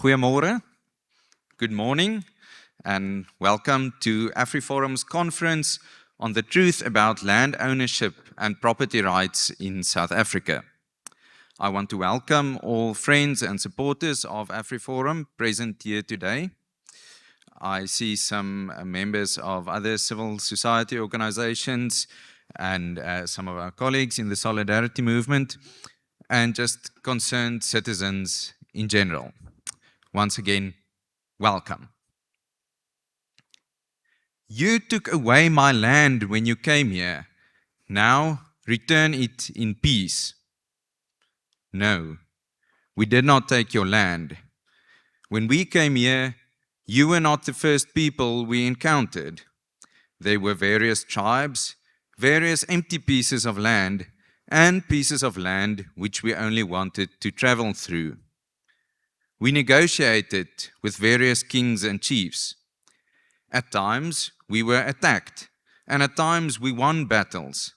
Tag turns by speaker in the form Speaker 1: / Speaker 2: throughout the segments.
Speaker 1: Goeiemorgen, good morning, and welcome to AfriForum's conference on the truth about land ownership and property rights in South Africa. I want to welcome all friends and supporters of AfriForum present here today. I see some members of other civil society organizations and some of our colleagues in the Solidarity Movement, and just concerned citizens in general. Once again, welcome. You took away my land when you came here. Now return it in peace. No, we did not take your land. When we came here, you were not the first people we encountered. There were various tribes, various empty pieces of land, and pieces of land which we only wanted to travel through. We negotiated with various kings and chiefs. At times, we were attacked, and at times we won battles.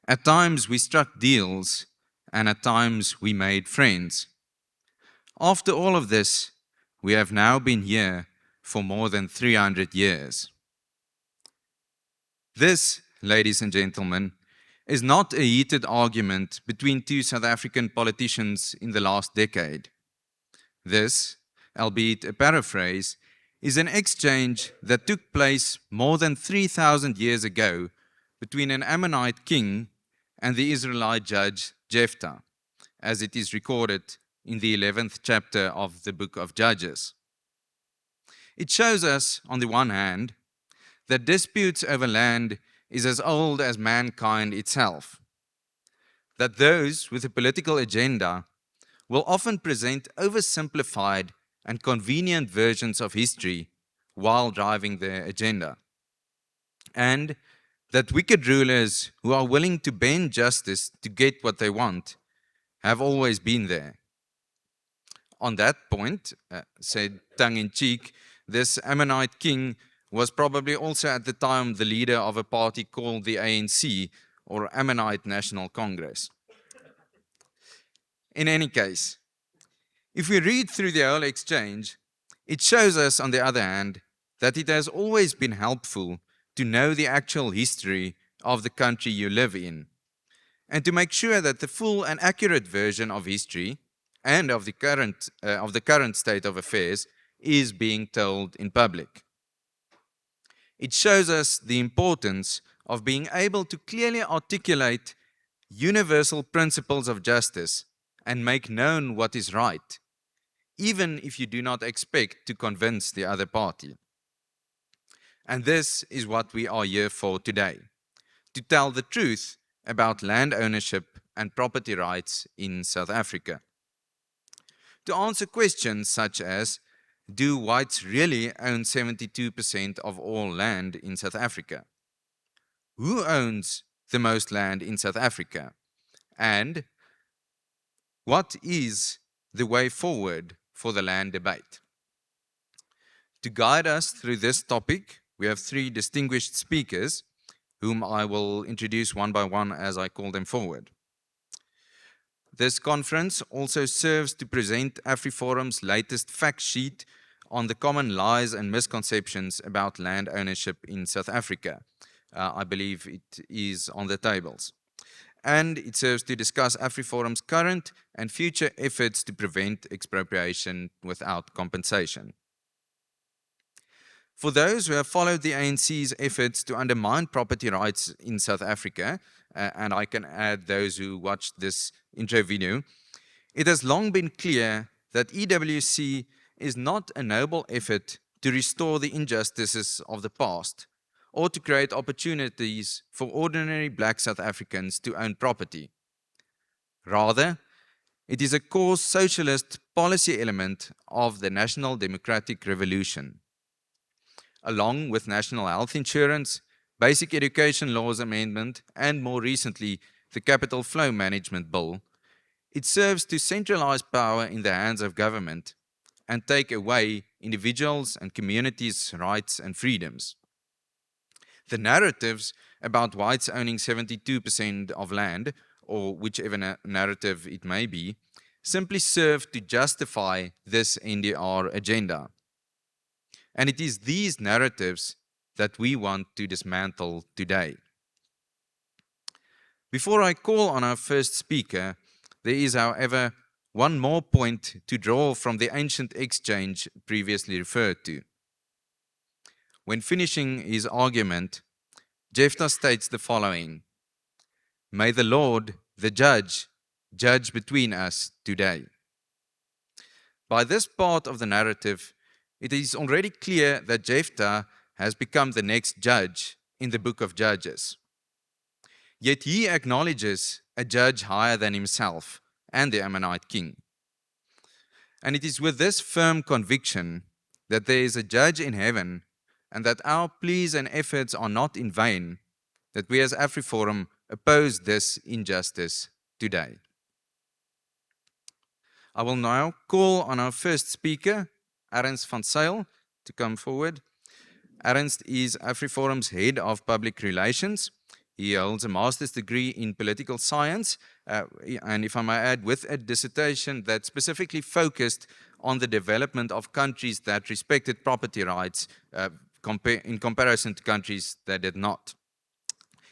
Speaker 1: At times, we struck deals, and at times, we made friends. After all of this, we have now been here for more than 300 years. This, ladies and gentlemen, is not a heated argument between two South African politicians in the last decade. This, albeit a paraphrase, is an exchange that took place more than 3,000 years ago between an Ammonite king and the Israelite judge Jephthah, as it is recorded in the 11th chapter of the book of Judges. It shows us, on the one hand, that disputes over land is as old as mankind itself, that those with a political agenda will often present oversimplified and convenient versions of history while driving their agenda, and that wicked rulers who are willing to bend justice to get what they want have always been there. On that point, said tongue-in-cheek, this Ammonite king was probably also at the time the leader of a party called the ANC, or Ammonite National Congress. In any case, if we read through the whole exchange, it shows us, on the other hand, that it has always been helpful to know the actual history of the country you live in, and to make sure that the full and accurate version of history and of the current state of affairs is being told in public. It shows us the importance of being able to clearly articulate universal principles of justice and make known what is right, even if you do not expect to convince the other party. And this is what we are here for today, to tell the truth about land ownership and property rights in South Africa. To answer questions such as, do whites really own 72% of all land in South Africa? Who owns the most land in South Africa? And what is the way forward for the land debate? To guide us through this topic, we have three distinguished speakers, whom I will introduce one by one as I call them forward. This conference also serves to present AfriForum's latest fact sheet on the common lies and misconceptions about land ownership in South Africa. I believe it is on the tables. And it serves to discuss AfriForum's current and future efforts to prevent expropriation without compensation. For those who have followed the ANC's efforts to undermine property rights in South Africa, and I can add those who watched this intro video, it has long been clear that EWC is not a noble effort to restore the injustices of the past, or to create opportunities for ordinary black South Africans to own property. Rather, it is a core socialist policy element of the National Democratic Revolution. Along with national health insurance, basic education laws amendment, and more recently, the Capital Flow Management Bill, it serves to centralize power in the hands of government and take away individuals' and communities' rights and freedoms. The narratives about whites owning 72% of land, or whichever narrative it may be, simply serve to justify this NDR agenda. And it is these narratives that we want to dismantle today. Before I call on our first speaker, there is, however, one more point to draw from the ancient exchange previously referred to. When finishing his argument, Jephthah states the following: "May the Lord, the judge, judge between us today." By this part of the narrative, it is already clear that Jephthah has become the next judge in the book of Judges. Yet he acknowledges a judge higher than himself and the Ammonite king. And it is with this firm conviction that there is a judge in heaven and that our pleas and efforts are not in vain that we as AfriForum oppose this injustice today. I will now call on our first speaker, Ernst van Zyl, to come forward. Ernst is AfriForum's head of public relations. He holds a master's degree in political science, and if I may add, with a dissertation that specifically focused on the development of countries that respected property rights in comparison to countries that did not.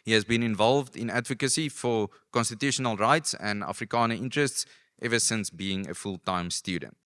Speaker 1: He has been involved in advocacy for constitutional rights and Afrikaner interests ever since being a full-time student.